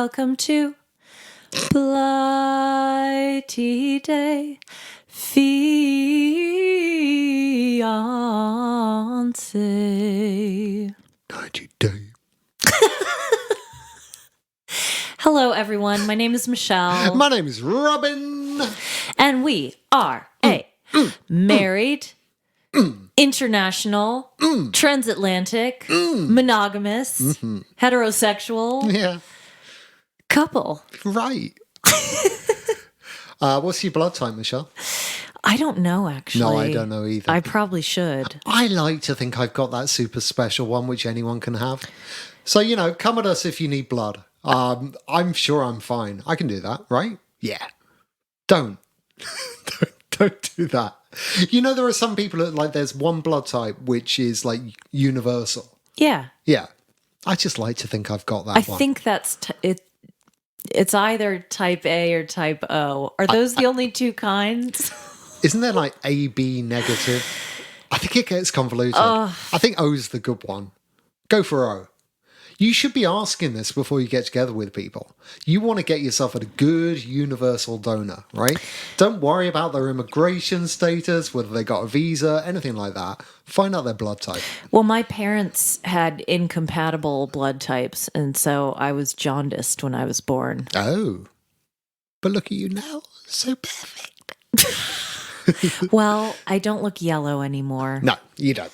welcome to Blighty Day Fiance. 90 Day. Hello, everyone. My name is Michelle. My name is Robin. And we are a married, international, transatlantic, monogamous, heterosexual Yeah, couple. right. What's your blood type, Michelle? I don't know, actually. No, I don't know either. I probably should. I like to think I've got that super special one which anyone can have. So, come at us if you need blood. I'm sure I'm fine. I can do that, right? Yeah. Don't do that. There are some people that, there's one blood type which is, universal. Yeah. Yeah. I just like to think I've got that one. I think that's... It's either type A or type O. Are those the only two kinds? Isn't there, AB negative? I think it gets convoluted. I think O's the good one. Go for O. You should be asking this before you get together with people. You want to get yourself a good universal donor, right? Don't worry about their immigration status, whether they got a visa, anything like that. Find out their blood type. Well, my parents had incompatible blood types, and so I was jaundiced when I was born. Oh. But look at you now. So perfect. Well, I don't look yellow anymore. No, you don't.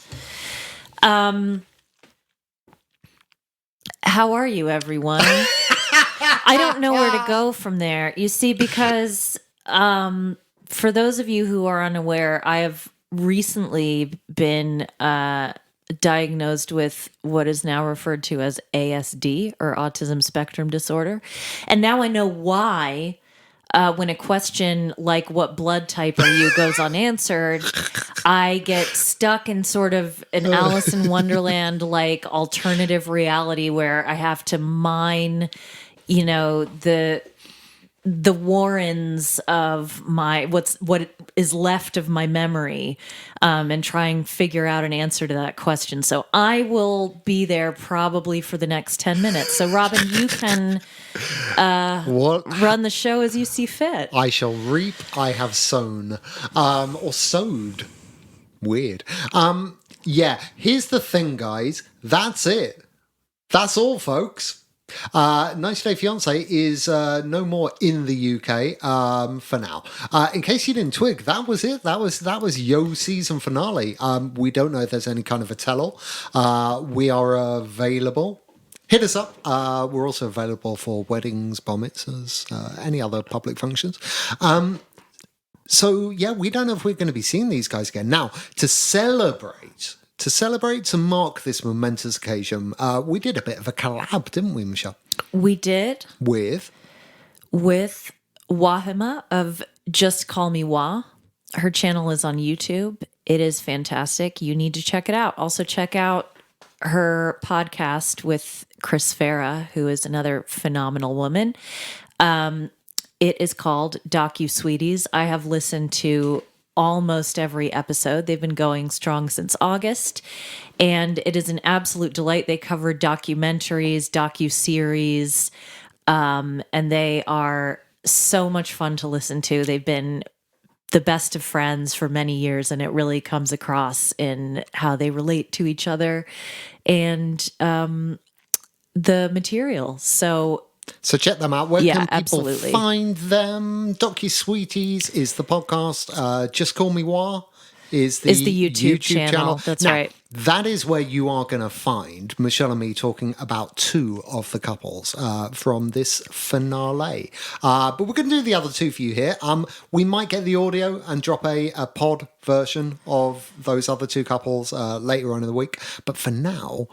How are you, everyone? I don't know where to go from there. You see, because for those of you who are unaware, I have recently been diagnosed with what is now referred to as ASD, or autism spectrum disorder. And now I know why when a question like "what blood type are you" goes unanswered, I get stuck in sort of an Alice in Wonderland alternative reality where I have to mine, the warrens of what is left of my memory, and try and figure out an answer to that question. So I will be there probably for the next 10 minutes. So Robin, you can run the show as you see fit. I shall reap, I have sown. Or sowed. Weird. Yeah, here's the thing, guys. That's it. That's all, folks. 90 Day Fiance is no more in the UK for now. In case you didn't twig, that was it. That was Yo season finale. We don't know if there's any kind of a tell-all. We are available. Hit us up. We're also available for weddings, bar mitzvahs, any other public functions. So, yeah, we don't know if we're going to be seeing these guys again. Now, to mark this momentous occasion, we did a bit of a collab, didn't we, Michelle? We did. With Wahima of Just Call Me Wah. Her channel is on YouTube. It is fantastic. You need to check it out. Also, check out her podcast with Chris Farah, who is another phenomenal woman. It is called Docu-Sweeties. I have listened to almost every episode. They've been going strong since August, and it is an absolute delight. They cover documentaries, docu-series, and they are so much fun to listen to. They've been the best of friends for many years, and it really comes across in how they relate to each other and the material. So check them out. Where can people absolutely find them? Docu-Sweeties is the podcast. Just Call Me Wah is the YouTube channel. That's now, right. That is where you are going to find Michelle and me talking about two of the couples from this finale. But we're going to do the other two for you here. We might get the audio and drop a pod version of those other two couples later on in the week. But for now,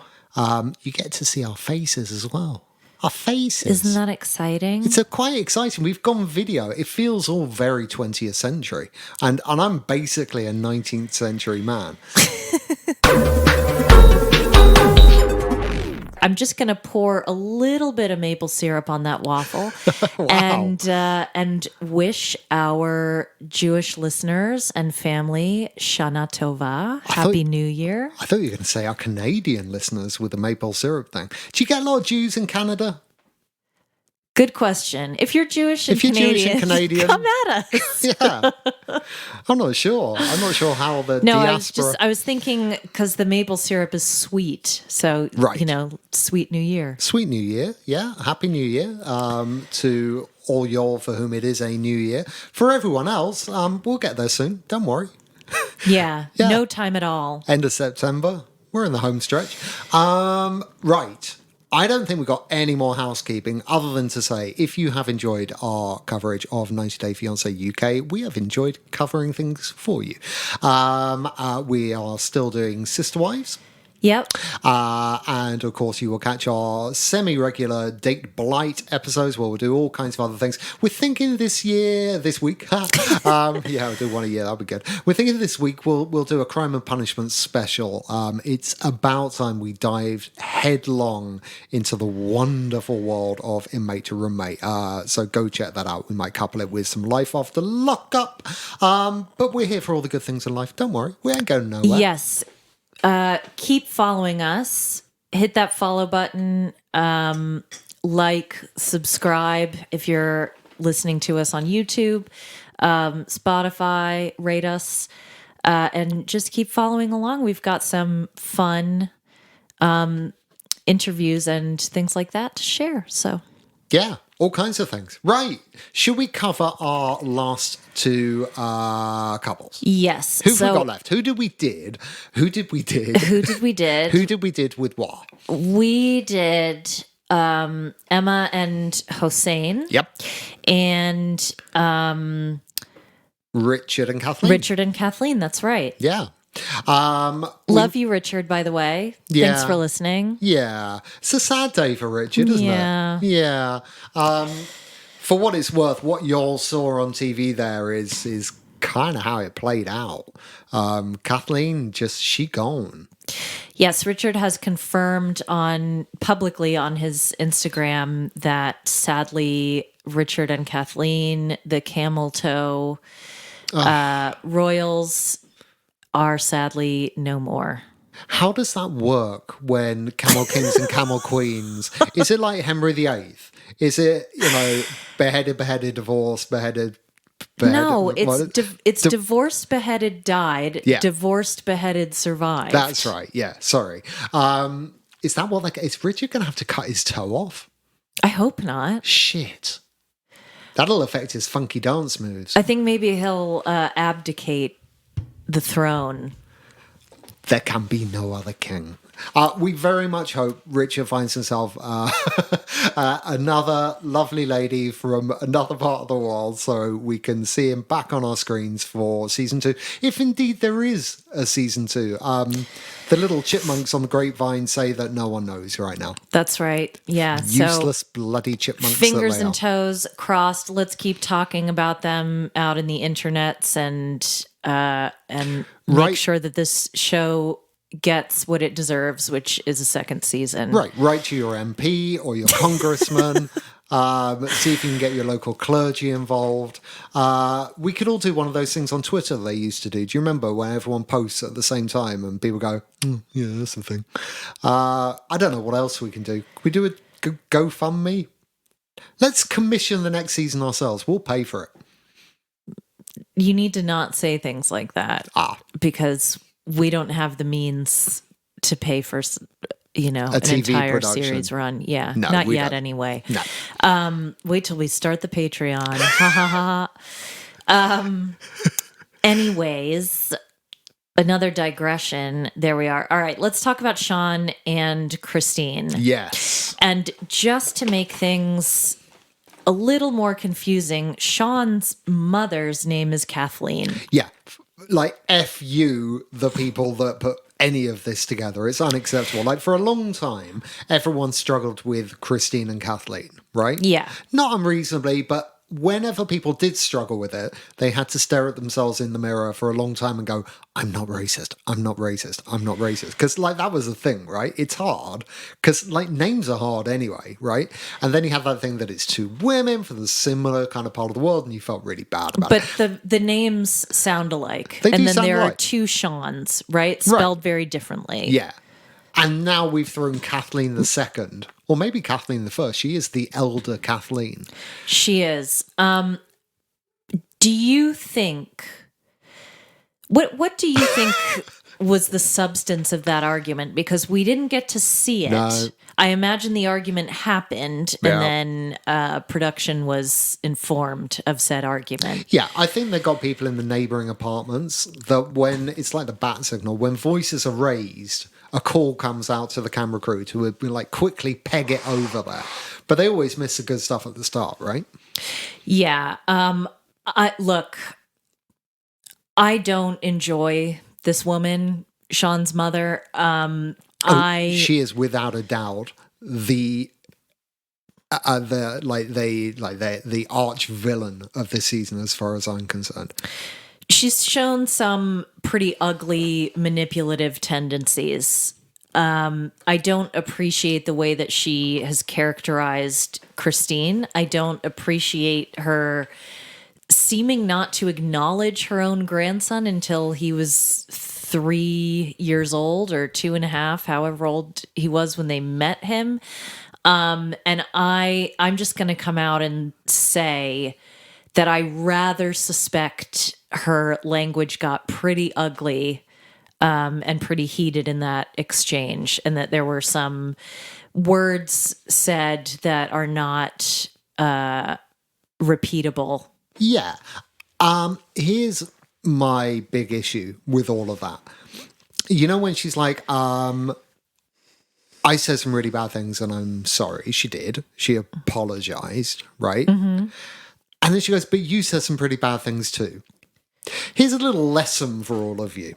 you get to see our faces as well. Our faces. Isn't that exciting? It's quite exciting. We've gone video. It feels all very 20th century. And I'm basically a 19th century man. I'm just going to pour a little bit of maple syrup on that waffle. Wow. and wish our Jewish listeners and family Shana Tova, Happy New Year. I thought you were going to say our Canadian listeners with the maple syrup thing. Do you get a lot of Jews in Canada? Good question. If you're Jewish and If you're Jewish and Canadian, Canadian, come at us. yeah. I'm not sure. I'm not sure how the No, diaspora. I was thinking because the maple syrup is sweet. So, Right. sweet New Year. Sweet New Year. Yeah. Happy New Year to all y'all for whom it is a new year. For everyone else, we'll get there soon. Don't worry. Yeah. Yeah. No time at all. End of September. We're in the home stretch. Right. I don't think we've got any more housekeeping other than to say if you have enjoyed our coverage of 90 Day Fiance UK, we have enjoyed covering things for you. We are still doing Sister Wives. Yep. And of course, you will catch our semi-regular Date Blight episodes where we'll do all kinds of other things. We're thinking this week, we'll do one a year. That'll be good. We're thinking this week we'll do a Crime and Punishment special. It's about time we dived headlong into the wonderful world of Inmate to Roommate. So go check that out. We might couple it with some Life After Lockup. But we're here for all the good things in life. Don't worry, we ain't going nowhere. Yes. Keep following us. Hit that follow button. Like, subscribe if you're listening to us on YouTube, Spotify, rate us, and just keep following along. We've got some fun interviews and things like that to share. So, yeah, all kinds of things. Right. Should we cover our last two couples? yes. Who've we got left? Who did we did? Who did we did? Who did we did with what? We did Emma and Hossein. Yep. And Richard and Kathleen. Richard and Kathleen, that's right. Yeah. Love you, Richard, by the way. Yeah. Thanks for listening. Yeah. It's a sad day for Richard, isn't it? Yeah. For what it's worth, what y'all saw on TV there is kind of how it played out. Kathleen, she gone. Yes, Richard has confirmed publicly on his Instagram that sadly Richard and Kathleen, the camel toe royals, are sadly no more. How does that work when Camel Kings and Camel Queens? Is it like Henry VIII? Is it, beheaded, divorced, beheaded? No, it's divorced, beheaded, died. Yeah. Divorced, beheaded, survived. That's right. Yeah, sorry. Is that what is Richard going to have to cut his toe off? I hope not. Shit. That'll affect his funky dance moves. I think maybe he'll abdicate the throne. There can be no other king. We very much hope Richard finds himself another lovely lady from another part of the world so we can see him back on our screens for season 2. If indeed there is a season 2. The little chipmunks on the grapevine say that no one knows right now. That's right. Yeah. Useless bloody chipmunks. Fingers and toes crossed. Let's keep talking about them out in the internets and make sure that this show gets what it deserves, which is a second season. Right. Write to your MP or your congressman. See if you can get your local clergy involved. We could all do one of those things on Twitter they used to do. Do you remember when everyone posts at the same time and people go, yeah, that's the thing. I don't know what else we can do. Can we do a GoFundMe? Let's commission the next season ourselves. We'll pay for it. You need to not say things like that. Because we don't have the means to pay for, an TV entire production. Series run. Yeah, no, not yet don't. Anyway. No. Wait till we start the Patreon. Ha ha ha. Anyways, another digression. There we are. All right, let's talk about Sean and Christine. Yes. And just to make things a little more confusing, Sean's mother's name is Kathleen. Yeah. Like, F you, the people that put any of this together. It's unacceptable. Like, for a long time, everyone struggled with Christine and Kathleen, right? Yeah. Not unreasonably, but whenever people did struggle with it, they had to stare at themselves in the mirror for a long time and go, I'm not racist. I'm not racist. I'm not racist. Because, that was the thing, right? It's hard. Because, names are hard anyway, right? And then you have that thing that it's two women from the similar kind of part of the world, and you felt really bad about it. But the names sound alike. They do and then sound there are alike. two Seans, right? Spelled very differently. Yeah. And now we've thrown Kathleen the second, or maybe Kathleen the first. She is the elder Kathleen. She is. Do you think... What do you think was the substance of that argument? Because we didn't get to see it. No. I imagine the argument happened, and then production was informed of said argument. Yeah, I think they got people in the neighbouring apartments that when it's like the bat signal, when voices are raised, a call comes out to the camera crew to like quickly peg it over there. But they always miss the good stuff at the start, right? Yeah. I don't enjoy this woman, Sean's mother. She is without a doubt the arch villain of this season, as far as I'm concerned. She's shown some pretty ugly manipulative tendencies. I don't appreciate the way that she has characterized Christine. I don't appreciate her seeming not to acknowledge her own grandson until he was 3 years old or 2.5, however old he was when they met him. And I'm just going to come out and say that I rather suspect her language got pretty ugly and pretty heated in that exchange, and that there were some words said that are not repeatable. Yeah. Here's my big issue with all of that. You know, when she's like, I said some really bad things and I'm sorry. She did. She apologized, right? Mm-hmm. And then she goes, but you said some pretty bad things too. Here's a little lesson for all of you.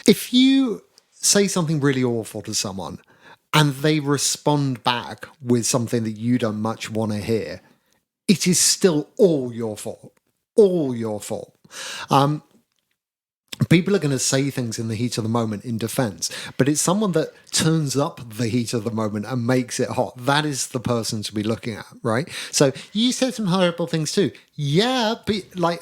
If you say something really awful to someone and they respond back with something that you don't much want to hear, it is still all your fault. All your fault. People are going to say things in the heat of the moment in defense, but it's someone that turns up the heat of the moment and makes it hot. That is the person to be looking at, right? So you said some horrible things too. Yeah, but like,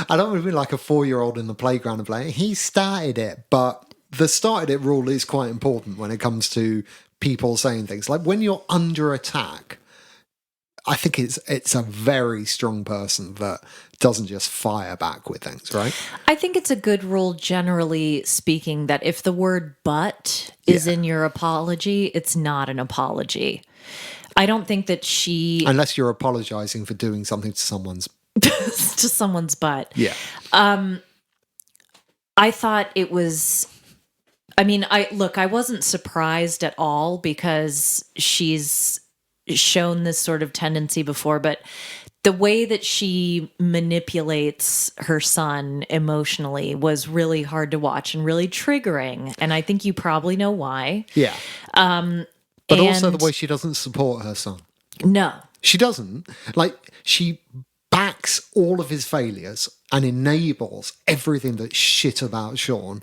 I don't want to be like a 4-year-old in the playground and play. He started it, but the started it rule is quite important when it comes to people saying things. Like when you're under attack, I think it's a very strong person that doesn't just fire back with things, right? I think it's a good rule, generally speaking, that if the word but is in your apology, it's not an apology. I don't think that she... Unless you're apologizing for doing something to someone's... to someone's butt. Yeah. I thought it was... I mean, I wasn't surprised at all because she's shown this sort of tendency before, but the way that she manipulates her son emotionally was really hard to watch and really triggering. And I think you probably know why. Yeah. But also the way she doesn't support her son. No. She doesn't. Like, she backs all of his failures and enables everything that's shit about Sean,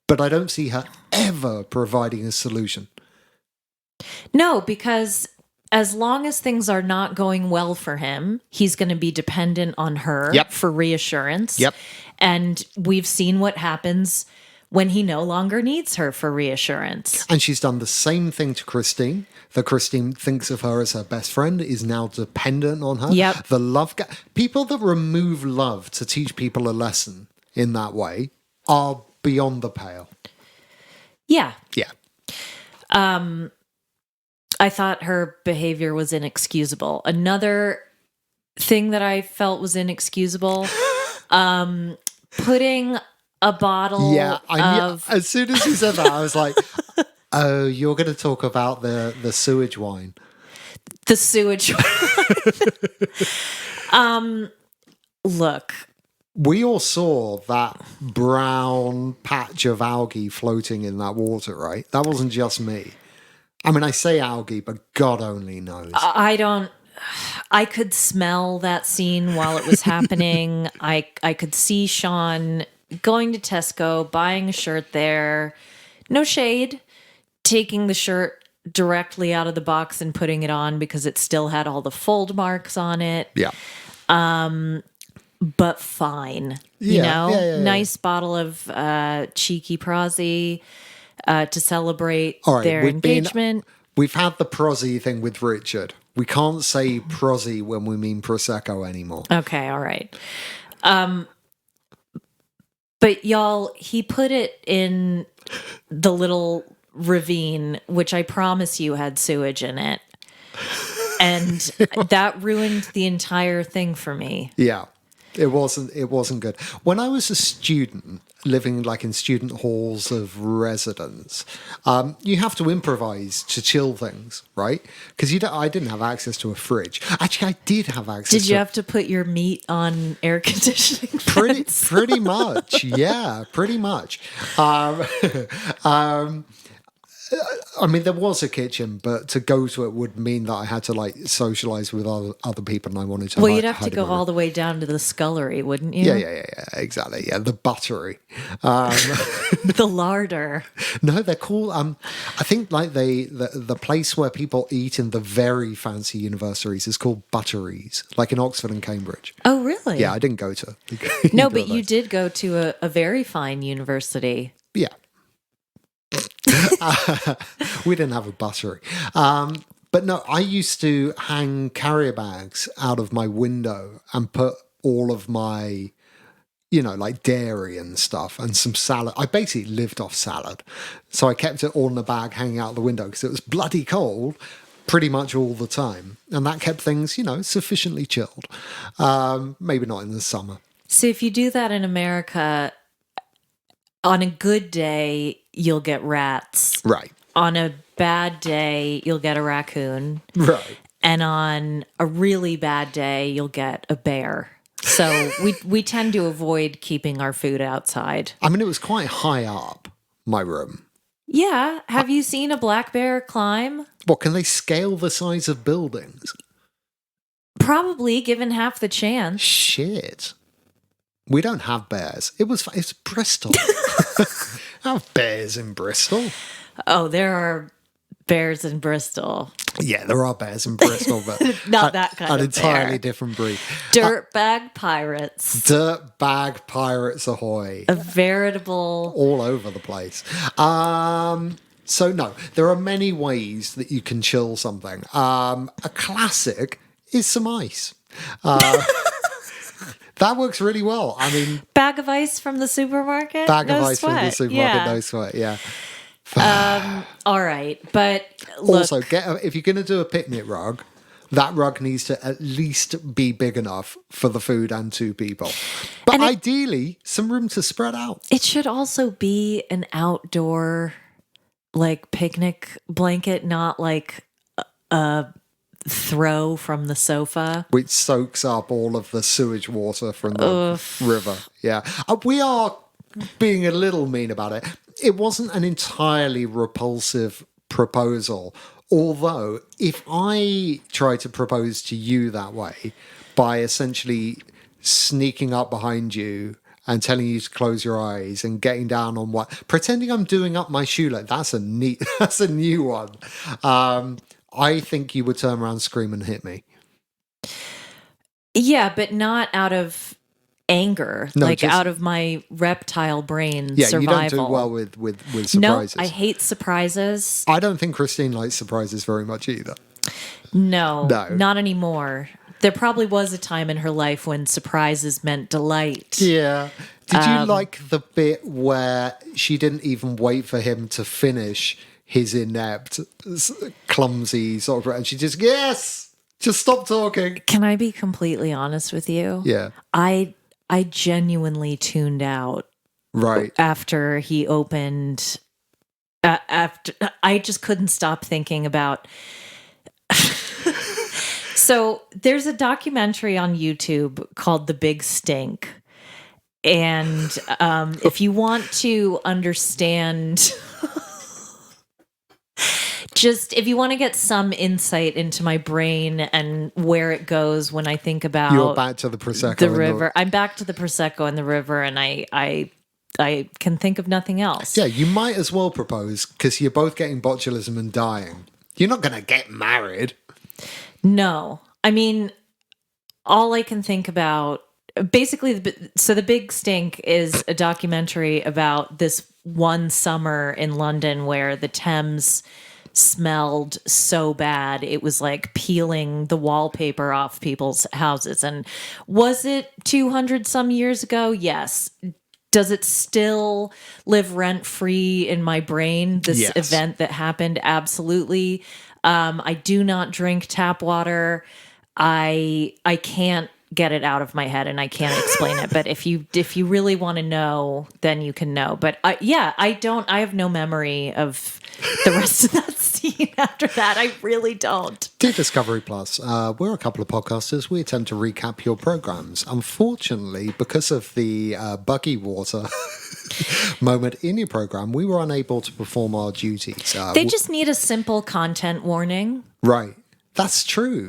but I don't see her ever providing a solution. No, because as long as things are not going well for him, he's going to be dependent on her for reassurance. Yep. And we've seen what happens when he no longer needs her for reassurance. And she's done the same thing to Christine. That Christine thinks of her as her best friend, is now dependent on her. Yep. The love people that remove love to teach people a lesson in that way are beyond the pale. Yeah. Yeah. I thought her behavior was inexcusable. Another thing that I felt was inexcusable, putting a bottle of... As soon as you said that, I was like, oh, you're going to talk about the sewage wine. The sewage wine. Look. We all saw that brown patch of algae floating in that water, right? That wasn't just me. I mean, I say algae, but God only knows. I could smell that scene while it was happening. I could see Sean going to Tesco, buying a shirt there. No shade. Taking the shirt directly out of the box and putting it on because it still had all the fold marks on it. Yeah. But fine. You know? Nice bottle of cheeky prosy. to celebrate All right, their engagement. We've had the prosy thing with Richard. We can't say prosy when we mean Prosecco anymore. Okay, all right. But y'all, he put it in the little ravine, which I promise you had sewage in it. And that ruined the entire thing for me. Yeah. It wasn't good. When I was a student living like in student halls of residence, you have to improvise to chill things, right? Because I didn't have access to a fridge. Actually, I did have access. Did you have to put your meat on air conditioning? Pretty much, yeah, pretty much. I mean, there was a kitchen, but to go to it would mean that I had to like socialize with other people, and I wanted to. Well, you'd have to go all the way down to the scullery, wouldn't you? Yeah, exactly. Yeah, the buttery, the larder. No, they're cool. I think like the place where people eat in the very fancy universities is called butteries, like in Oxford and Cambridge. Oh, really? Yeah, I didn't go to. No, but you did go to a very fine university. Yeah. We didn't have a buttery. But no, I used to hang carrier bags out of my window and put all of my, like dairy and stuff and some salad. I basically lived off salad. So I kept it all in a bag hanging out the window because it was bloody cold pretty much all the time. And that kept things, sufficiently chilled. Maybe not in the summer. So if you do that in America, on a good day, you'll get rats. Right. On a bad day, you'll get a raccoon. Right. And on a really bad day, you'll get a bear. So we tend to avoid keeping our food outside. I mean, it was quite high up, my room. Yeah. Have you seen a black bear climb? What, can they scale the size of buildings? Probably, given half the chance. Shit. We don't have bears. It's Bristol. I have bears in Bristol. Oh, there are bears in Bristol. Yeah, there are bears in Bristol, but not that kind of an entirely bear. different breed. Dirtbag pirates. Dirtbag pirates ahoy. A veritable... all over the place. So no, there are many ways that you can chill something. A classic is some ice. That works really well. I mean... Bag of ice from the supermarket? Bag of ice from the supermarket, no sweat, yeah. All right, but look... Also, if you're going to do a picnic rug, that rug needs to at least be big enough for the food and two people. But ideally, some room to spread out. It should also be an outdoor, like, picnic blanket, not like a throw from the sofa, which soaks up all of the sewage water from the river. Yeah, we are being a little mean about it. It wasn't an entirely repulsive proposal, although if I try to propose to you that way by essentially sneaking up behind you and telling you to close your eyes and getting down on pretending I'm doing up my shoelace, that's a new one. I think you would turn around, scream, and hit me. Yeah, but not out of anger, out of my reptile brain survival. You don't do well with surprises. No, I hate surprises. I don't think Christine likes surprises very much either. No, not anymore. There probably was a time in her life when surprises meant delight. Yeah. Did you like the bit where she didn't even wait for him to finish his inept, clumsy sort of, and she just stop talking. Can I be completely honest with you? Yeah. I genuinely tuned out. Right. After he opened, after I just couldn't stop thinking about. So there's a documentary on YouTube called The Big Stink. And if you want to understand... if you want to get some insight into my brain and where it goes when I think about... You're back to the Prosecco. The river. I'm back to the Prosecco and the river, and I can think of nothing else. Yeah, you might as well propose, because you're both getting botulism and dying. You're not going to get married. No. I mean, all I can think about basically, so the Big Stink is a documentary about this one summer in London where the Thames smelled so bad it was like peeling the wallpaper off people's houses. And was it 200 some years ago? Yes. Does it still live rent free in my brain, this Yes. event that happened? Absolutely. I do not drink tap water. I can't get it out of my head and I can't explain it. But if you really want to know, then you can know. But I have no memory of the rest of that scene after that. I really don't. Dear Discovery Plus, we're a couple of podcasters. We attempt to recap your programs. Unfortunately, because of the buggy water moment in your program, we were unable to perform our duties. They just need a simple content warning. Right. That's true.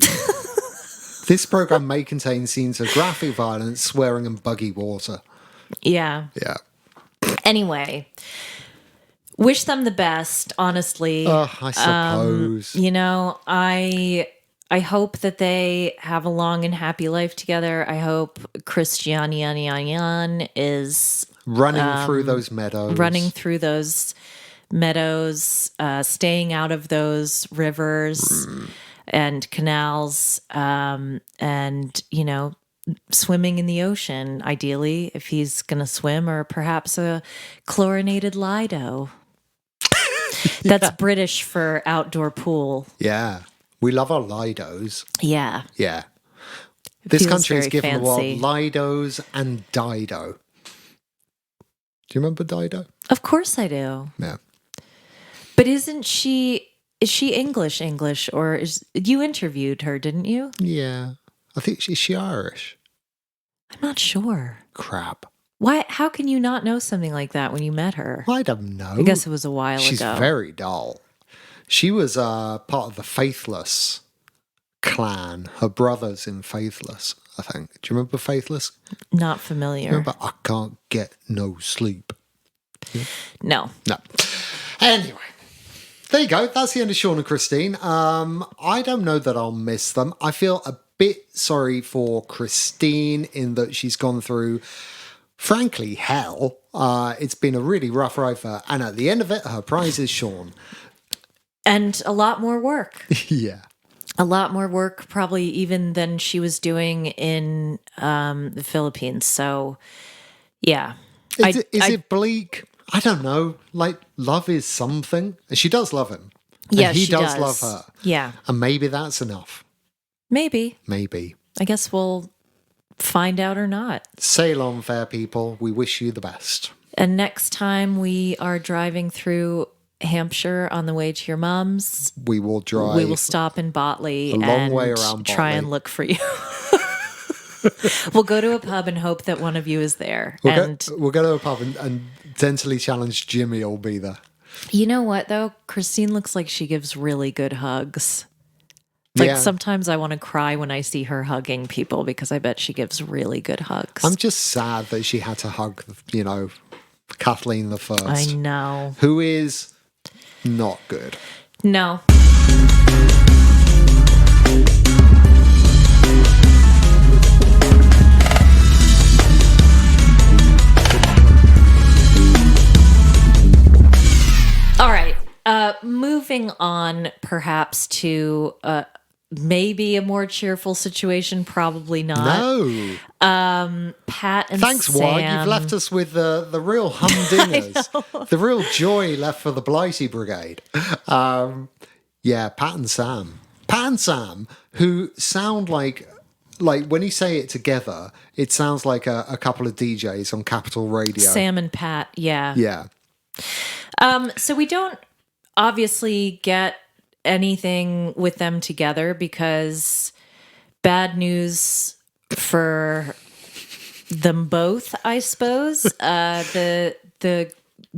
This program may contain scenes of graphic violence, swearing, and buggy water. Yeah. Yeah. Anyway, wish them the best, honestly. I suppose. I hope that they have a long and happy life together. I hope Christian is running through those meadows, staying out of those rivers and canals, and, swimming in the ocean, ideally, if he's going to swim, or perhaps a chlorinated Lido. That's British for outdoor pool. Yeah. We love our Lidos. Yeah. Yeah. This Feels country has very given the world fancy. Lidos and Dido. Do you remember Dido? Of course I do. Yeah. But is she English, or you interviewed her, didn't you? Yeah. I think is she Irish? I'm not sure. Crap. Why? How can you not know something like that when you met her? I don't know. I guess it was a while She's ago. very dull. She was part of the Faithless clan. Her brother's in Faithless, I think. Do you remember Faithless? Not familiar. Remember, I can't get no sleep. No. No. Anyway, there you go. That's the end of Sean and Christine. I don't know that I'll miss them. I feel a bit sorry for Christine in that she's gone through, frankly, hell. It's been a really rough ride for her. And at the end of it, her prize is Sean. And a lot more work. Yeah. A lot more work, probably even than she was doing in the Philippines. So, yeah. Is it bleak? I don't know. Like, love is something. She does love him. Yeah, and he she does love her. Yeah. And maybe that's enough. Maybe. Maybe. I guess we'll find out or not. Sail on, fair people. We wish you the best. And next time we are driving through Hampshire on the way to your mom's, We will drive. we will stop in Botley a long and way around try Botley. and look for you. We'll go to a pub and hope that one of you is there. We'll go to a pub and dentally challenged Jimmy will be there. You know what, though? Christine looks like she gives really good hugs. Like, Yeah. sometimes I want to cry when I see her hugging people because I bet she gives really good hugs. I'm just sad that she had to hug, Kathleen the first. I know. Who is not good. No. All right. Moving on, perhaps to maybe a more cheerful situation. Probably not. No. Pat and Thanks, Sam. Ward. You've left us with the real humdingers. The real joy left for the Blighty Brigade. Yeah, Pat and Sam. Pat and Sam, who sound like when you say it together, it sounds like a couple of DJs on Capital Radio. Sam and Pat. Yeah. Yeah. So we don't obviously get anything with them together because bad news for them both, I suppose. The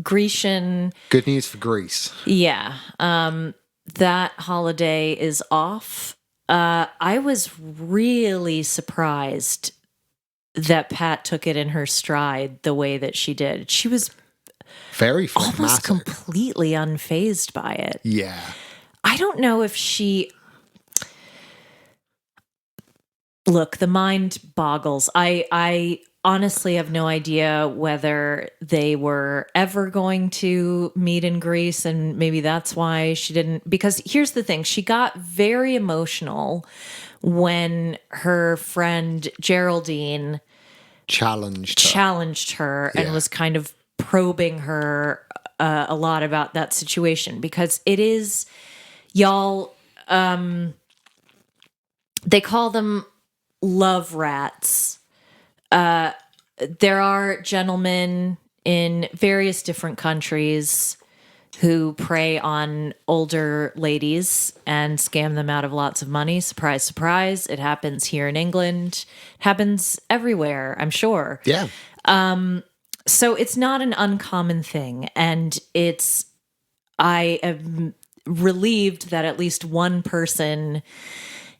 Grecian, Good news for Greece. yeah, that holiday is off. I was really surprised that Pat took it in her stride the way that she did. She was Very almost phlegmatic. completely unfazed by it. Yeah. I don't know if she... Look, the mind boggles. I honestly have no idea whether they were ever going to meet in Greece, and maybe that's why she didn't. Because here's the thing, she got very emotional when her friend Geraldine challenged her and Yeah. was kind of probing her a lot about that situation, because it is, y'all, they call them love rats. There are gentlemen in various different countries who prey on older ladies and scam them out of lots of money. Surprise, surprise. It happens here in England. It happens everywhere, I'm sure. Yeah. So it's not an uncommon thing. And I am relieved that at least one person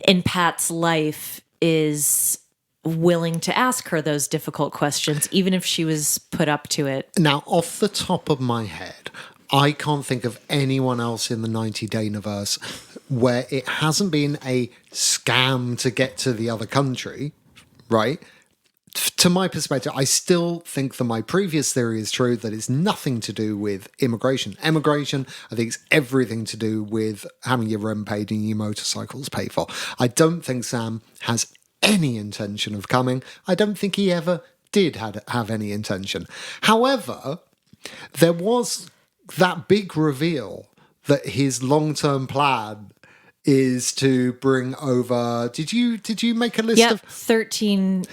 in Pat's life is willing to ask her those difficult questions, even if she was put up to it. Now, off the top of my head, I can't think of anyone else in the 90-day universe where it hasn't been a scam to get to the other country, right? To my perspective, I still think that my previous theory is true, that it's nothing to do with immigration. Immigration, I think, is everything to do with having your rent paid and your motorcycles paid for. I don't think Sam has any intention of coming. I don't think he ever did have any intention. However, there was that big reveal that his long-term plan is to bring over. Did you make a list Yep, of 13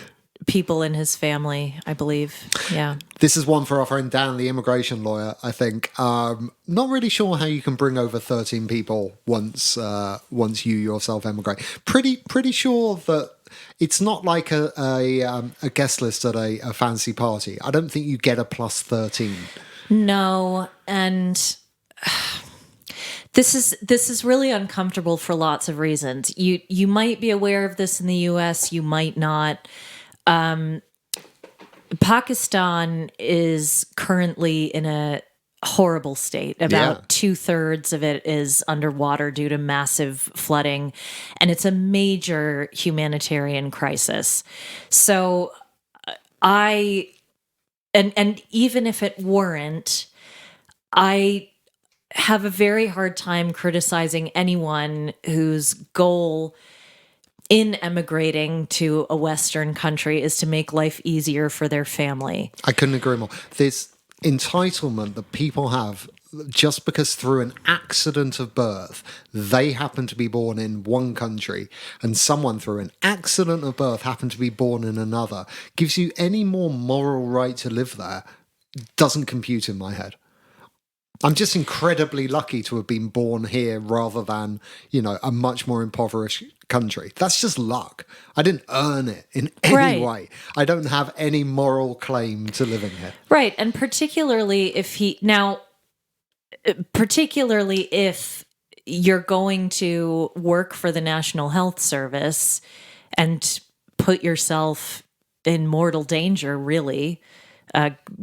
people in his family, I believe. Yeah. This is one for our friend Dan, the immigration lawyer, I think. Not really sure how you can bring over 13 people once you yourself emigrate. Pretty sure that it's not like a guest list at a fancy party. I don't think you get a plus 13. No, and this is really uncomfortable for lots of reasons. You might be aware of this in the US, you might not. Pakistan is currently in a horrible state. About 2/3 of it is underwater due to massive flooding, and it's a major humanitarian crisis. So I and even if it weren't, I have a very hard time criticizing anyone whose goal in emigrating to a Western country is to make life easier for their family. I couldn't agree more. This entitlement that people have just because through an accident of birth they happen to be born in one country and someone through an accident of birth happened to be born in another gives you any more moral right to live there doesn't compute in my head. I'm just incredibly lucky to have been born here rather than, a much more impoverished country. That's just luck. I didn't earn it in any way. I don't have any moral claim to living here. Right. And particularly if you're going to work for the National Health Service and put yourself in mortal danger, really,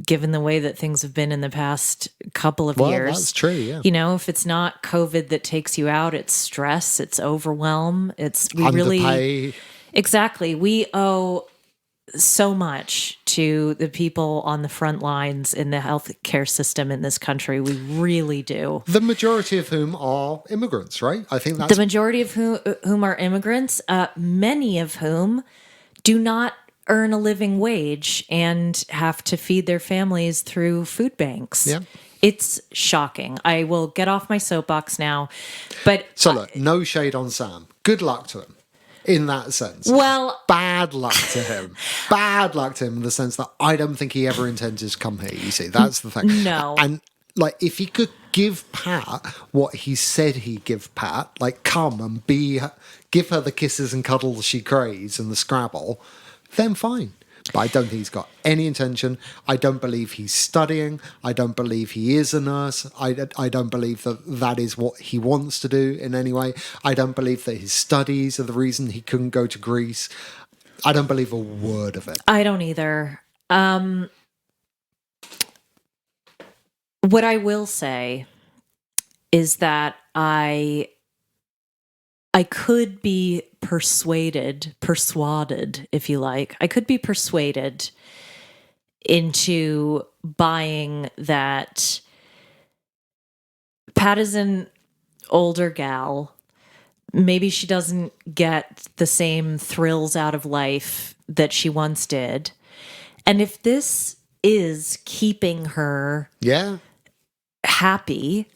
given the way that things have been in the past couple of years. That's true, yeah. If it's not COVID that takes you out, it's stress, it's overwhelm, Underpay. Exactly. We owe so much to the people on the front lines in the healthcare system in this country. We really do. The majority of whom are immigrants, right? I think that's the majority of whom are immigrants, many of whom do not earn a living wage and have to feed their families through food banks. Yeah. It's shocking. I will get off my soapbox now. But so look, no shade on Sam. Good luck to him in that sense. Well, bad luck to him. Bad luck to him in the sense that I don't think he ever intended to come here. You see, that's the thing. No. And if he could give Pat what he said he'd give Pat, come and give her the kisses and cuddles she craves and the Scrabble, then fine. But I don't think he's got any intention. I don't believe he's studying. I don't believe he is a nurse. I don't believe that is what he wants to do in any way. I don't believe that his studies are the reason he couldn't go to Greece. I don't believe a word of it. I don't either. What I will say is that I I could be persuaded, if you like. I could be persuaded into buying that Pat is an older gal. Maybe she doesn't get the same thrills out of life that she once did. And if this is keeping her happy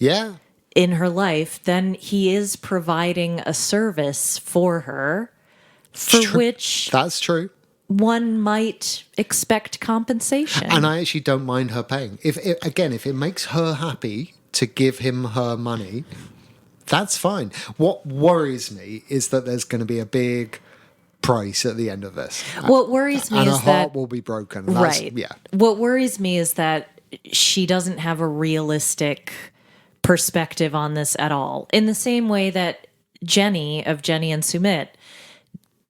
in her life, then he is providing a service for her for which that's true. One might expect compensation. And I actually don't mind her paying. If it makes her happy to give him her money, that's fine. What worries me is that there's going to be a big price at the end of this. What worries me and is her that heart will be broken. Right. Yeah. What worries me is that she doesn't have a realistic perspective on this at all. In the same way that Jenny and Sumit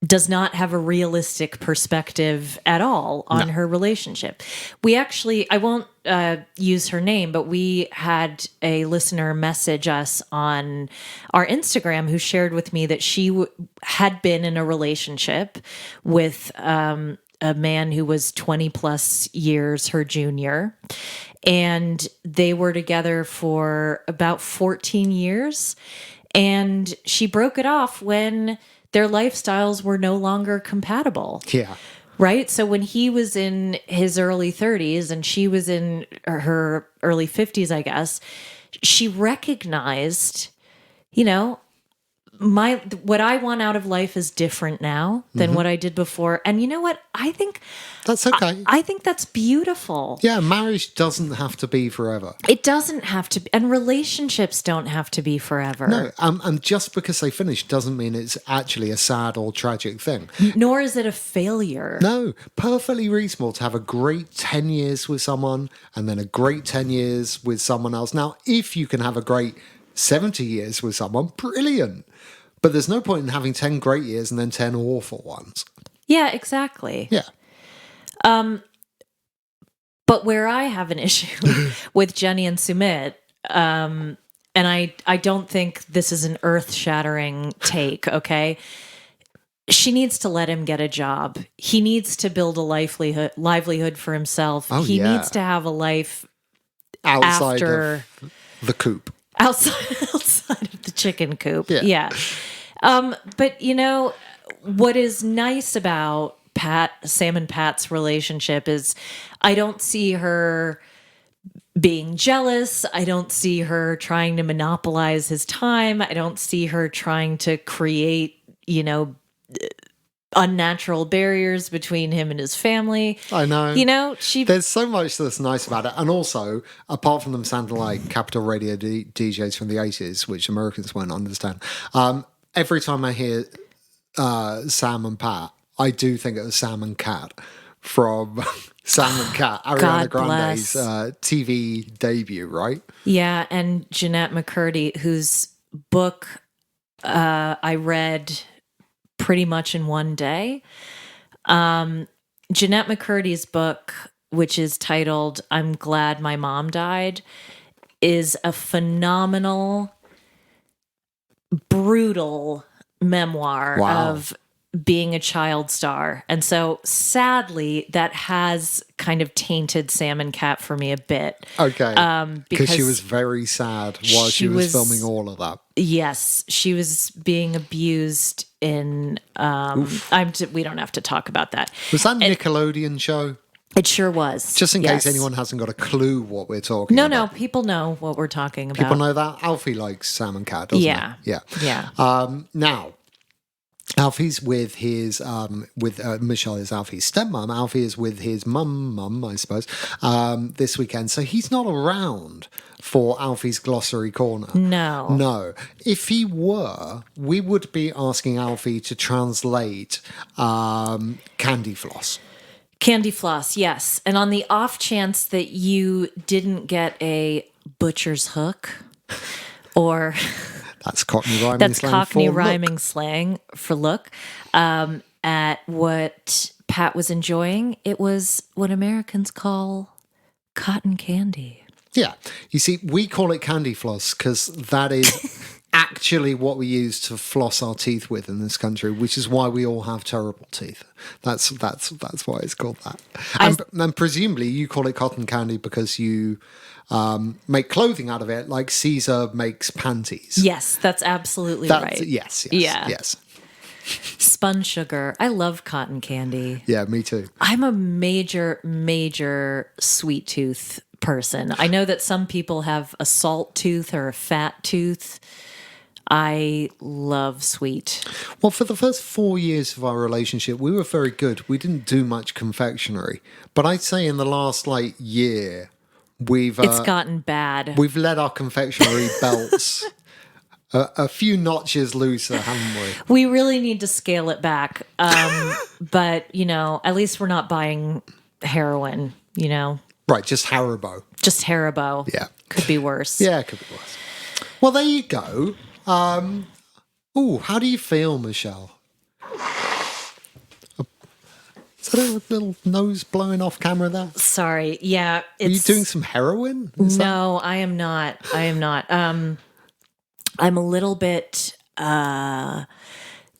does not have a realistic perspective at all on her relationship. We actually, I won't use her name, but we had a listener message us on our Instagram who shared with me that she had been in a relationship with a man who was 20 plus years her junior. And they were together for about 14 years. And she broke it off when their lifestyles were no longer compatible. Yeah. Right? So when he was in his early 30s and she was in her early 50s, I guess, she recognized, what I want out of life is different now than what I did before. And you know what? I think that's okay. I think that's beautiful. Yeah, marriage doesn't have to be forever. It doesn't have to be, and relationships don't have to be forever. No, and just because they finish doesn't mean it's actually a sad or tragic thing. Nor is it a failure. No, perfectly reasonable to have a great 10 years with someone and then a great 10 years with someone else. Now, if you can have a great 70 years with someone, brilliant. But there's no point in having 10 great years and then 10 awful ones. Yeah, exactly. Yeah. But where I have an issue with Jenny and Sumit, and I don't think this is an earth-shattering take, okay? She needs to let him get a job. He needs to build a livelihood for himself. He needs to have a life outside after of the coop. Outside of the chicken coop. Yeah. But what is nice about Sam and Pat's relationship is I don't see her being jealous. I don't see her trying to monopolize his time. I don't see her trying to create, unnatural barriers between him and his family. I know. There's so much that's nice about it. And also, apart from them sounding like Capital Radio DJs from the 80s, which Americans won't understand, every time I hear Sam and Pat, I do think of Sam and Cat from Sam and Cat, Ariana Grande's TV debut, right? Yeah, and Jeanette McCurdy, whose book I read pretty much in one day. Jeanette McCurdy's book, which is titled I'm Glad My Mom Died, is a phenomenal, brutal memoir of being a child star. And so sadly, that has kind of tainted Sam and Cat for me a bit. Okay. Because she was very sad while she was filming all of that. Yes. She was being abused in, we don't have to talk about that. Was that a Nickelodeon show? It sure was. Just in case anyone hasn't got a clue what we're talking about. No, people know what we're talking about. People know that. Alfie likes Sam and Cat, doesn't he? Yeah. Now, Alfie's with his, Michelle is Alfie's stepmom. Alfie is with his mum, I suppose, this weekend. So he's not around for Alfie's Glossary Corner. No. If he were, we would be asking Alfie to translate candy floss. Candy floss, yes. And on the off chance that you didn't get a butcher's hook or... That's Cockney rhyming slang. That's Cockney rhyming slang for look. At what Pat was enjoying, it was what Americans call cotton candy. Yeah. You see, we call it candy floss because that is actually what we use to floss our teeth with in this country, which is why we all have terrible teeth. That's why it's called that. And presumably you call it cotton candy because you make clothing out of it, like Caesar makes panties. Yes, that's absolutely right. Yes. Yeah. Yes. Spun sugar. I love cotton candy. Yeah, me too. I'm a major sweet tooth person. I know that some people have a salt tooth or a fat tooth. I love sweet. Well, for the first 4 years of our relationship, we were very good. We didn't do much confectionery. But I'd say in the last, year, It's gotten bad. we've let our confectionery belts a few notches looser, haven't we? We really need to scale it back. But, at least we're not buying heroin, Right, just Haribo. Just Haribo. Yeah. Could be worse. Yeah, it could be worse. Well, there you go. How do you feel, Michelle? Is that a little nose blowing off camera there? Sorry. Yeah. Are you doing some heroin? No, I am not. I'm a little bit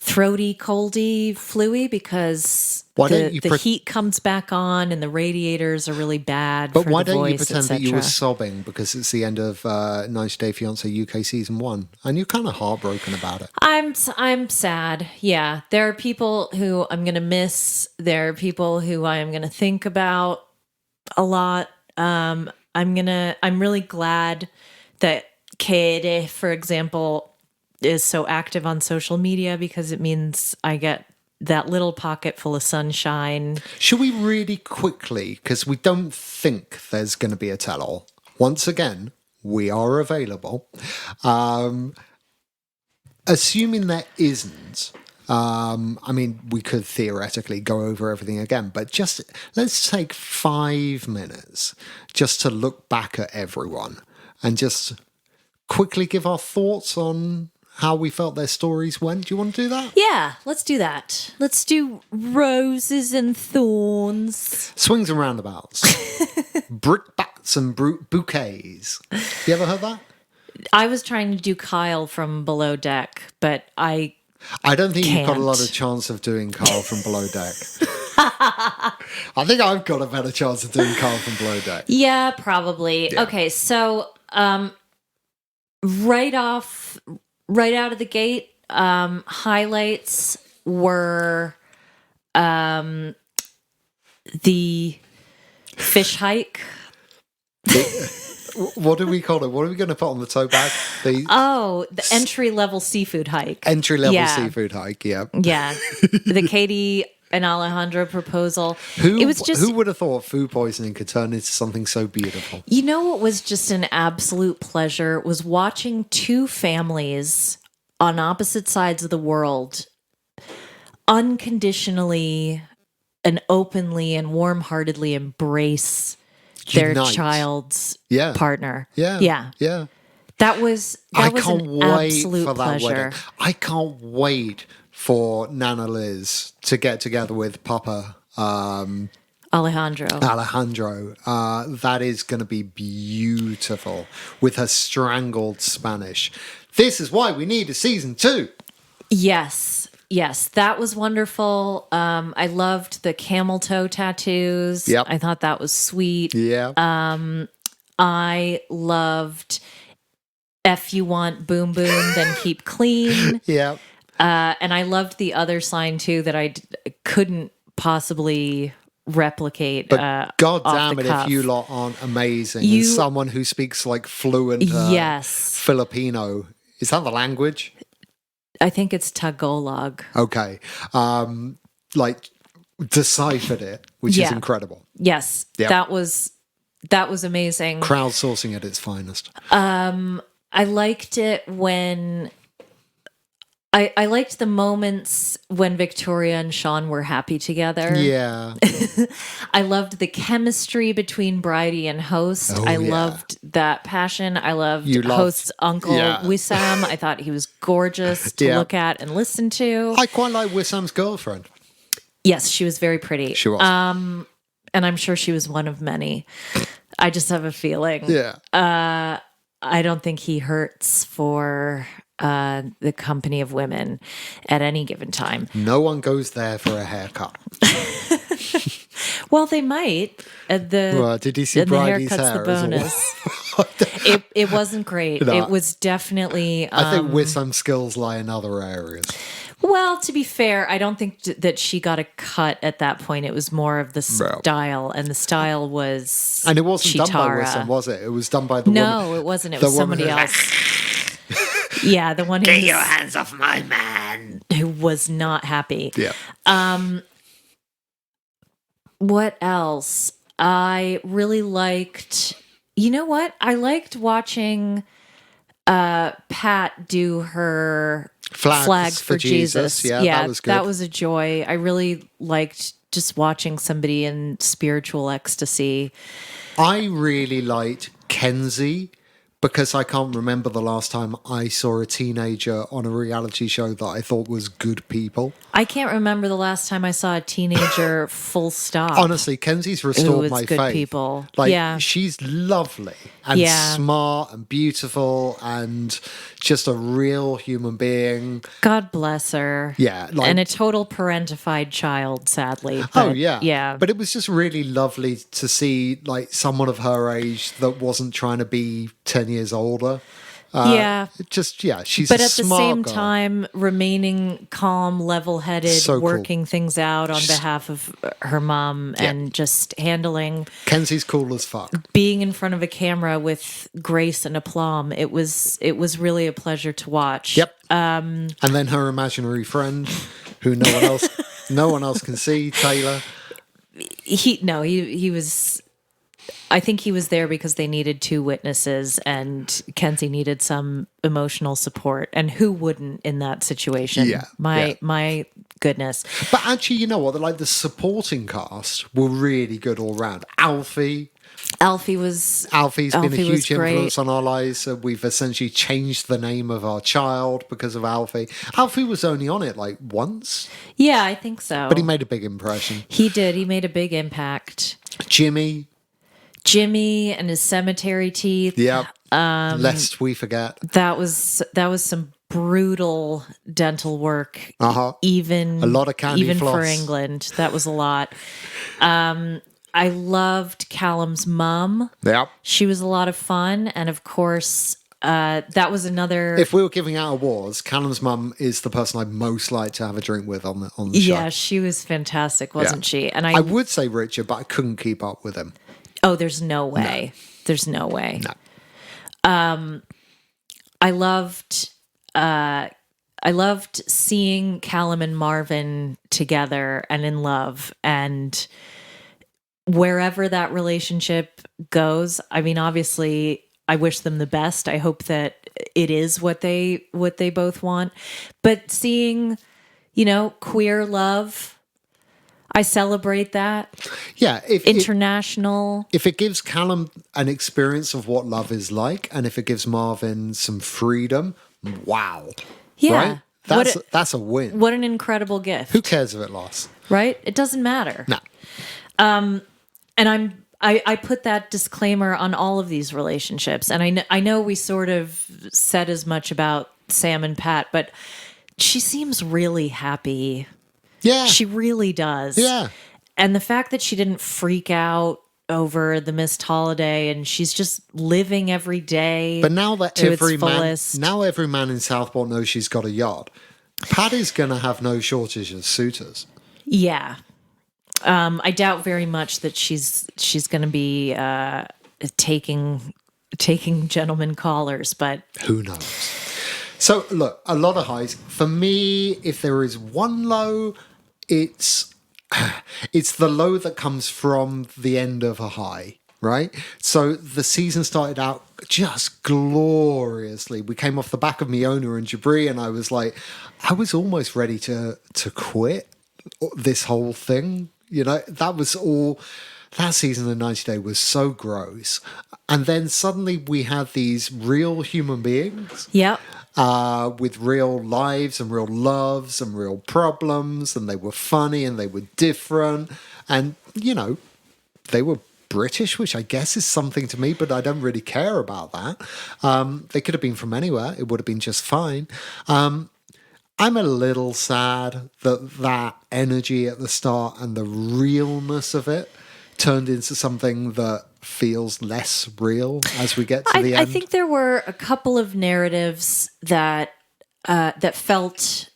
throaty, coldy, fluey because the heat comes back on and the radiators are really bad. But for why the don't you voice, pretend that you were etc.? sobbing because it's the end of 90 Day Fiance UK season 1 and you're kind of heartbroken about it? I'm sad. Yeah, there are people who I'm gonna miss. There are people who I am gonna think about a lot. I'm really glad that Kaede, for example, is so active on social media because it means I get that little pocket full of sunshine. Should we really quickly, because we don't think there's going to be a tell-all. Once again, we are available. Assuming there isn't, we could theoretically go over everything again, but just let's take 5 minutes just to look back at everyone and just quickly give our thoughts on how we felt their stories went. Do you want to do that? Yeah, let's do that. Let's do roses and thorns. Swings and roundabouts. Brickbats and bouquets. You ever heard that? I was trying to do Kyle from Below Deck, but I don't think you've got a can't. lot of chance of doing Carl from Below Deck. I think I've got a better chance of doing Carl from Below Deck. Yeah, probably. Yeah. Okay, so right out of the gate, highlights were the fish hike. What do we call it? What are we going to put on the tote bag? The The entry-level seafood hike. entry-level seafood hike, yeah. Yeah. The Katie and Alejandro proposal. Who It was just, who would have thought food poisoning could turn into something so beautiful? you know what was just an absolute pleasure was watching two families on opposite sides of the world unconditionally and openly and warm-heartedly embrace their Unite. child's Yeah. partner. Yeah. That was I an can't wait absolute for that pleasure. wedding. I can't wait for Nana Liz to get together with Papa Alejandro. Alejandro. That is going to be beautiful with her strangled Spanish. This is why we need a season 2. Yes, that was wonderful. I loved the camel toe tattoos. Yep. I thought that was sweet. Yeah. I loved if you want boom boom, then keep clean. Yeah. And I loved the other sign too that I couldn't possibly replicate. But God off damn the it, cuff. if you lot aren't amazing. You- And someone who speaks like fluent Yes, Filipino. Is that the language? I think it's Tagalog. Okay. Deciphered it, which is Yeah. incredible. Yes, Yep. that was amazing. Crowdsourcing at its finest. I liked it when I liked the moments when Victoria and Sean were happy together. Yeah. I loved the chemistry between Bridie and Host. Oh, I yeah. loved that passion. I loved You loved- Host's uncle, yeah. Wissam. I thought he was gorgeous to Yeah. look at and listen to. I quite like Wissam's girlfriend. Yes, she was very pretty. She was. And I'm sure she was one of many. I just have a feeling. Yeah. I don't think he hurts for the company of women at any given time. No one goes there for a haircut. Well, they might. Well, did you see and the Bridie's haircut's hair the as well? bonus. It wasn't great. No. It was definitely. I think with some skills lie in other areas. Well, to be fair, I don't think that she got a cut at that point. It was more of the style, and the style was. And it wasn't done by Chitara. Wissam, was it? It was done by the woman. No, it wasn't. It the was woman somebody who- else. Yeah, the one who Get your was, hands off my man. who was not happy. Yeah. What else? I really liked. You know what? I liked watching Pat do her flag for Jesus. Yeah, that was good. That was a joy. I really liked just watching somebody in spiritual ecstasy. I really liked Kenzie because I can't remember the last time I saw a teenager on a reality show that I thought was good people. I can't remember the last time I saw a teenager full stop. Honestly, Kenzie's restored was my good faith. people. Like, Yeah. she's lovely and Yeah. smart and beautiful and just a real human being. God bless her. Yeah, like- and a total parentified child, sadly. Oh But, yeah, yeah. But it was just really lovely to see like someone of her age that wasn't trying to be 10 years older. Yeah. She's But a at the smart same girl. time, remaining calm, level-headed, So cool. working things out on behalf of her mom, and just handling Kenzie's cool as fuck. being in front of a camera with grace and aplomb. It was really a pleasure to watch. Yep. And then her imaginary friend, who no one else can see, Taylor. He was. I think he was there because they needed two witnesses, and Kenzie needed some emotional support. And who wouldn't in that situation? Yeah, My goodness. But actually, you know what? Like the supporting cast were really good all round. Alfie's Alfie's been a huge great. influence on our lives. We've essentially changed the name of our child because of Alfie. Alfie was only on it like once, Yeah, I think so. but he made a big impression. He did. He made a big impact. Jimmy and his cemetery teeth. Yeah. Lest we forget. That was some brutal dental work. Even A lot of candy even floss. for England. That was a lot. I loved Callum's mum. Yeah. She was a lot of fun, and of course, that was another. If we were giving out awards, Callum's mum is the person I'd most like to have a drink with on the show. Yeah, she was fantastic, wasn't she? And I would say Richard, but I couldn't keep up with him. Oh, there's no way. There's no way. No. I loved seeing Callum and Marvin together and in love, and wherever that relationship goes. I mean, obviously, I wish them the best. I hope that it is what they both want. But seeing, queer love, I celebrate that. Yeah. International. If it gives Callum an experience of what love is like, and if it gives Marvin some freedom, wow. Yeah. Right? That's a win. What an incredible gift. Who cares if it lost? Right? It doesn't matter. No. And I put that disclaimer on all of these relationships. And I know we sort of said as much about Sam and Pat, but she seems really happy. Yeah. She really does. Yeah. And the fact that she didn't freak out over the missed holiday, and she's just living every day. But now that to its every fullest. man in Southport knows she's got a yacht, Paddy's going to have no shortage of suitors. Yeah. I doubt very much that she's going to be taking gentlemen callers, but Who knows? So, look, a lot of highs. For me, if there is one low, it's the low that comes from the end of a high, right? So the season started out just gloriously. We came off the back of Miona and Jabri, and I was almost ready to quit this whole thing. That season of 90 Day was so gross. And then suddenly we had these real human beings. yep. With real lives and real loves and real problems, and they were funny and they were different, and they were British, which I guess is something to me, but I don't really care about that. They could have been from anywhere. It would have been just fine. I'm a little sad that energy at the start and the realness of it turned into something that feels less real as we get to the end. I think there were a couple of narratives that felt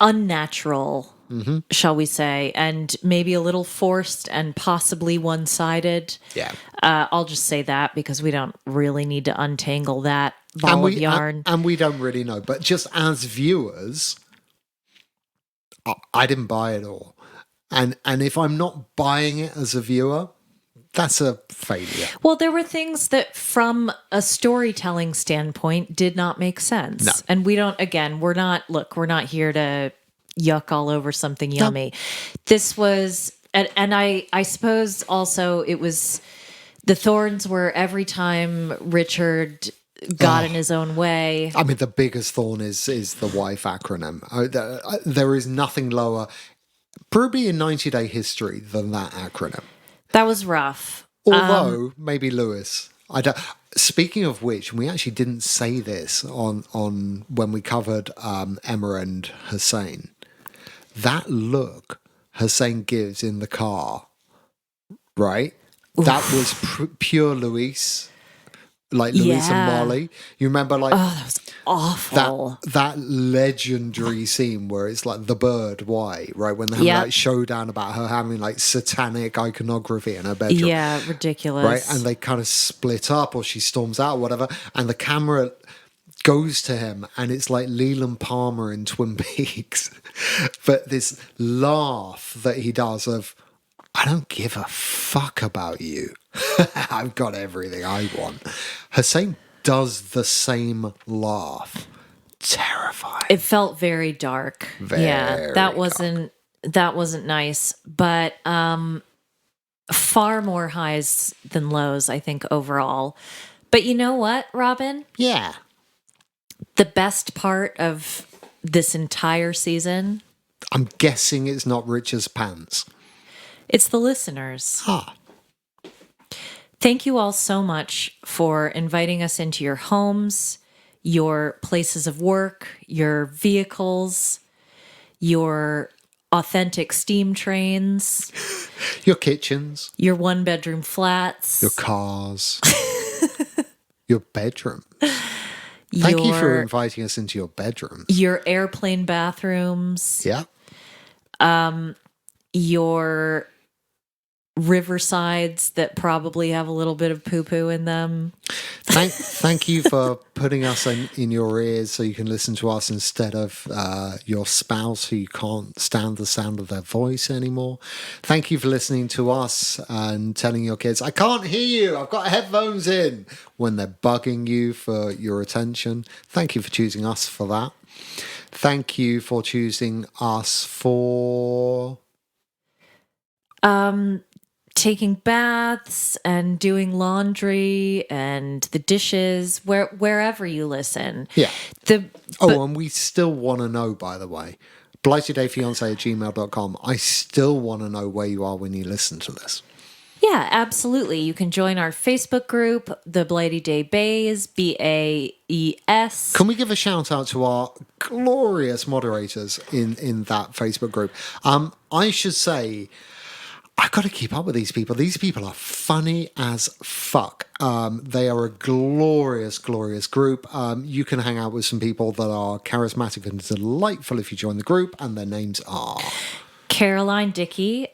unnatural, shall we say, and maybe a little forced and possibly one-sided. Yeah. I'll just say that because we don't really need to untangle that ball of yarn. And we don't really know. But just as viewers, I didn't buy it all. And if I'm not buying it as a viewer, that's a failure. Well, there were things that from a storytelling standpoint did not make sense. No. And we don't, again, we're not here to yuck all over something yummy. No. This was, and I suppose also it was, the thorns were every time Richard got in his own way. I mean, the biggest thorn is the wife acronym. There is nothing lower, probably in 90-day history, than that acronym. That was rough. Although, maybe Lewis. I don't. Speaking of which, we actually didn't say this on when we covered Emma and Hussein. That look Hussein gives in the car, right? Oof. That was pure Luis. Like Louise and Molly. You remember that was awful. That legendary scene where it's like the bird, why, right? When they have like showdown about her having like satanic iconography in her bedroom. Yeah, ridiculous. Right? And they kind of split up or she storms out or whatever. And the camera goes to him and it's like Leland Palmer in Twin Peaks. But this laugh that he does of, I don't give a fuck about you. I've got everything I want. Hussein does the same laugh. Terrifying. It felt very dark. That wasn't nice. But far more highs than lows, I think, overall. But you know what, Robin? Yeah. The best part of this entire season? I'm guessing it's not Richard's pants. It's the listeners. Ah. Thank you all so much for inviting us into your homes, your places of work, your vehicles, your authentic steam trains, your kitchens, your one-bedroom flats, your cars, your bedroom. Thank you for inviting us into your bedroom. Your airplane bathrooms. Yeah. Your riversides that probably have a little bit of poo-poo in them. Thank you for putting us in your ears so you can listen to us instead of your spouse who you can't stand the sound of their voice anymore. Thank you for listening to us and telling your kids, I can't hear you, I've got headphones in, when they're bugging you for your attention. Thank you for choosing us for that. Thank you for choosing us for... taking baths and doing laundry and the dishes, wherever you listen. Yeah. And we still want to know, by the way, blightedayfiance@gmail.com. I still want to know where you are when you listen to this. Yeah, absolutely. You can join our Facebook group, The Blighty Day Bays, BAES. Can we give a shout out to our glorious moderators in that Facebook group? I should say, I've got to keep up with these people. These people are funny as fuck. They are a glorious, glorious group. You can hang out with some people that are charismatic and delightful if you join the group, and their names are... Caroline Dickey,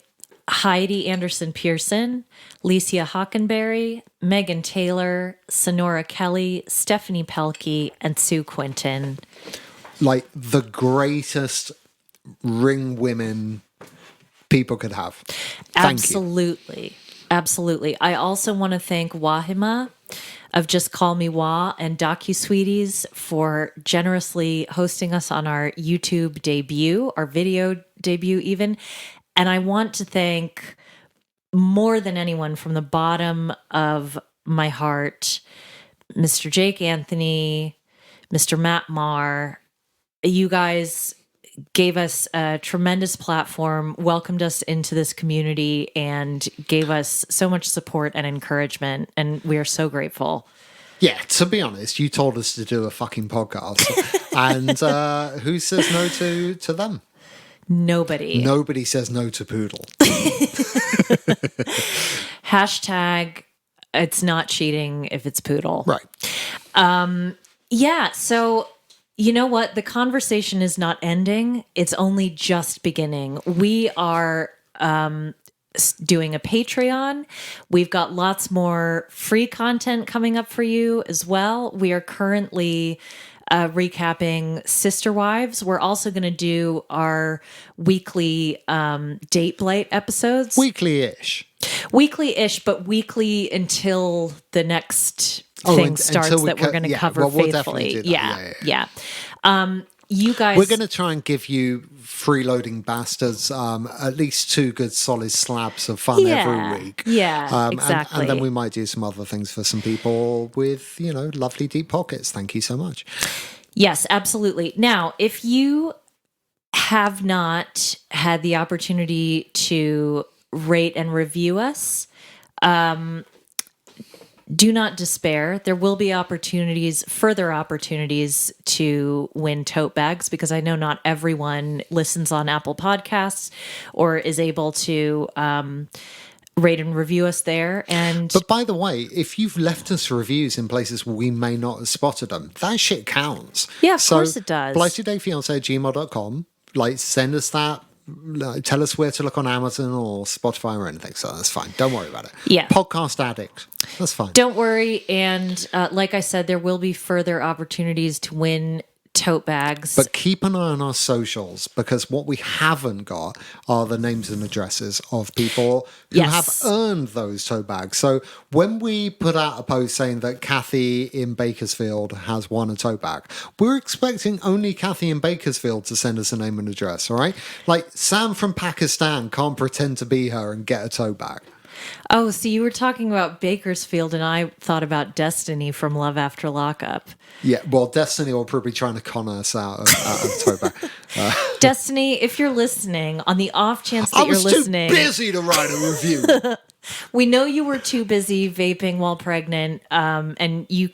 Heidi Anderson Pearson, Licia Hockenberry, Megan Taylor, Sonora Kelly, Stephanie Pelkey, and Sue Quinton. Like the greatest ring women people could have. Absolutely. You. Absolutely. I also want to thank Wahima of Just Call Me Wah and DocuSweeties for generously hosting us on our YouTube debut, our video debut even. And I want to thank more than anyone from the bottom of my heart, Mr. Jake Anthony, Mr. Matt Marr. You guys gave us a tremendous platform, welcomed us into this community, and gave us so much support and encouragement. And we are so grateful. Yeah, to be honest, you told us to do a fucking podcast. And who says no to them? Nobody. Nobody says no to Poodle. Hashtag, it's not cheating if it's Poodle. Right. Yeah, so you know what? The conversation is not ending. It's only just beginning. We are doing a Patreon. We've got lots more free content coming up for you as well. We are currently recapping Sister Wives. We're also going to do our weekly Date Blight episodes. Weekly-ish. Weekly-ish, but weekly until the next thing starts that we're going to cover we'll faithfully. Definitely do that. Yeah. You guys, we're going to try and give you freeloading bastards at least 2 good solid slabs of fun every week. Yeah, exactly. And then we might do some other things for some people with, lovely deep pockets. Thank you so much. Yes, absolutely. Now, if you have not had the opportunity to rate and review us, do not despair. There will be further opportunities to win tote bags, because I know not everyone listens on Apple Podcasts or is able to rate and review us there. But by the way, if you've left us reviews in places where we may not have spotted them, that shit counts. Yeah, of course it does. BlightedDayFiance@gmail.com. Send us that. Tell us where to look on Amazon or Spotify or anything. So that's fine. Don't worry about it. Yeah. Podcast Addict. That's fine. Don't worry. And like I said, there will be further opportunities to win tote bags. But keep an eye on our socials, because what we haven't got are the names and addresses of people who have earned those tote bags. So when we put out a post saying that Kathy in Bakersfield has won a tote bag, we're expecting only Kathy in Bakersfield to send us a name and address, all right? Like Sam from Pakistan can't pretend to be her and get a tote bag. Oh, so you were talking about Bakersfield, and I thought about Destiny from Love After Lockup. Yeah, well, Destiny will probably trying to con us out of tote bag. Destiny, if you're listening, on the off chance that you're listening, I was too busy to write a review. We know you were too busy vaping while pregnant, and you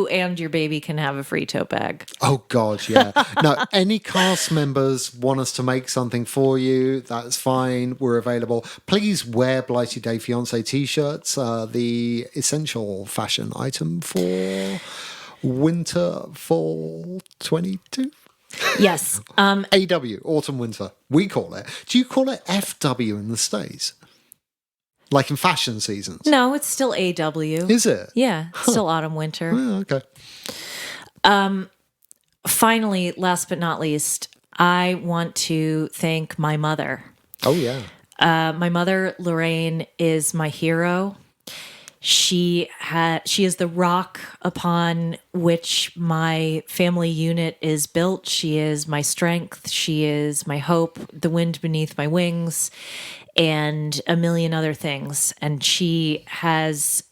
and your baby can have a free tote bag. Oh God, yeah. No, any cast members want us to make something for you, that's fine. We're available. Please wear Blighty Day Fiance t-shirts, the essential fashion item for winter fall 22. Yes. AW, autumn winter. We call it. Do you call it FW in the States? Like in fashion seasons? No, it's still AW. Is it? Yeah, it's still autumn, winter. Oh, okay. Finally, last but not least, I want to thank my mother. Oh, yeah. My mother, Lorraine, is my hero. She is the rock upon which my family unit is built. She is my strength. She is my hope, the wind beneath my wings, and a million other things. And she has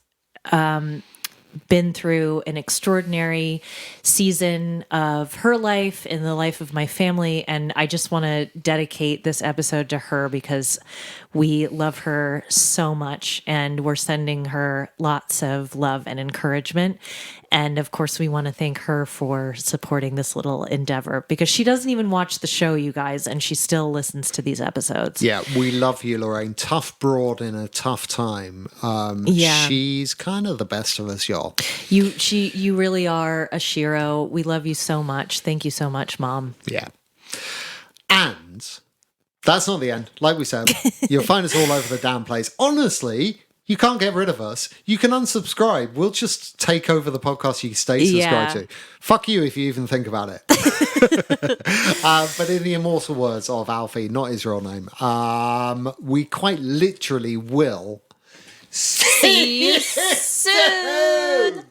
been through an extraordinary season of her life in the life of my family. And I just want to dedicate this episode to her, because we love her so much and we're sending her lots of love and encouragement. And of course, we want to thank her for supporting this little endeavor, because she doesn't even watch the show, you guys, and she still listens to these episodes. Yeah, we love you, Lorraine. Tough broad in a tough time. She's kind of the best of us, y'all. You really are a Shiro. We love you so much. Thank you so much, Mom. Yeah. And that's not the end. Like we said, you'll find us all over the damn place. Honestly, you can't get rid of us. You can unsubscribe. We'll just take over the podcast you stay subscribed to. Fuck you if you even think about it. But in the immortal words of Alfie, not his real name, we quite literally will see you soon.